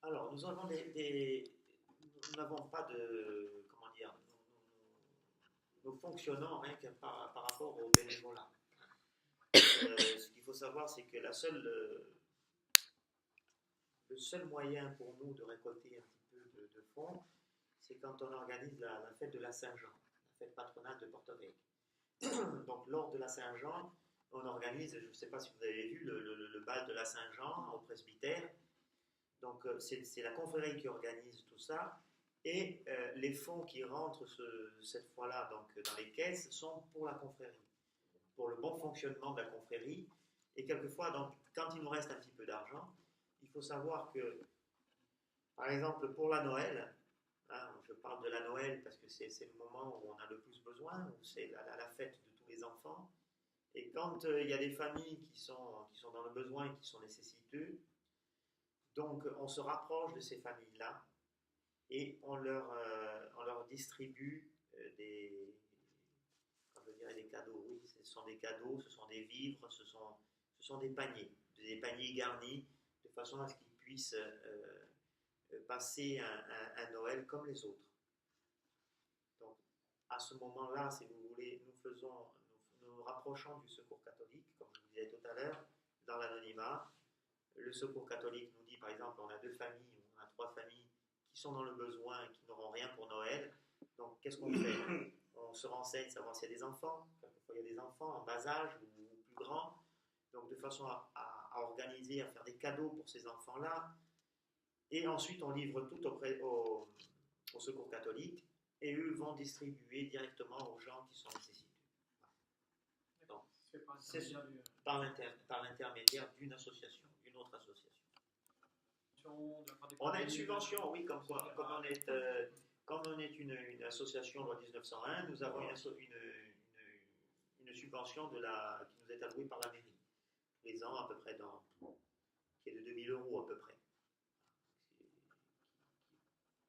Alors, nous n'avons pas de, comment dire, nous fonctionnons rien que par rapport au bénévolat. Ce qu'il faut savoir, c'est que le seul moyen pour nous de récolter un petit peu de fonds, c'est quand on organise la fête de la Saint-Jean, la fête patronale de Porto Vecchio. Donc, lors de la Saint-Jean, on organise, je ne sais pas si vous avez vu, le bal de la Saint-Jean au presbytère. Donc, c'est la confrérie qui organise tout ça. Et les fonds qui rentrent cette fois-là donc, dans les caisses sont pour la confrérie, pour le bon fonctionnement de la confrérie. Et quelquefois, donc, quand il nous reste un petit peu d'argent, il faut savoir que, par exemple, pour la Noël, hein, je parle de la Noël parce que c'est le moment où on a le plus besoin, où c'est la fête de tous les enfants. Et quand il y a des familles qui sont dans le besoin et qui sont nécessiteux, donc on se rapproche de ces familles-là et on leur distribue quand je dirais des cadeaux, oui, ce sont des cadeaux, ce sont des vivres, ce sont des paniers garnis, de façon à ce qu'ils puissent passer un Noël comme les autres. Donc, à ce moment-là, si vous voulez, nous nous rapprochons du Secours catholique, comme je vous disais tout à l'heure, dans l'anonymat. Le Secours catholique nous dit, par exemple, on a deux familles, on a trois familles qui sont dans le besoin et qui n'auront rien pour Noël. Donc, qu'est-ce qu'on fait? On se renseigne, savoir s'il y a des enfants. Quelquefois, il y a des enfants en bas âge ou plus grands. Donc, de façon à organiser, à faire des cadeaux pour ces enfants-là. Et ensuite, on livre tout au Secours catholique et eux vont distribuer directement aux gens qui sont nécessités. Donc, c'est par l'intermédiaire d'une association, d'une autre association. On a une subvention, oui, comme on est une association loi 1901, nous avons une subvention qui nous est allouée par la mairie. Tous les ans, à peu près, qui est de 2000 € à peu près,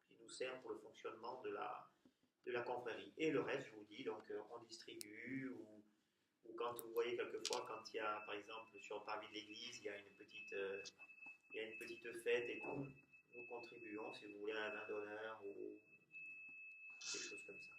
qui nous sert pour le fonctionnement de la confrérie. Et le reste, je vous dis, donc on distribue ou quand vous voyez quelquefois, quand il y a, par exemple, sur le parvis de l'église, il y a une petite fête et tout, nous contribuons, si vous voulez, à un vin d'honneur ou des choses comme ça.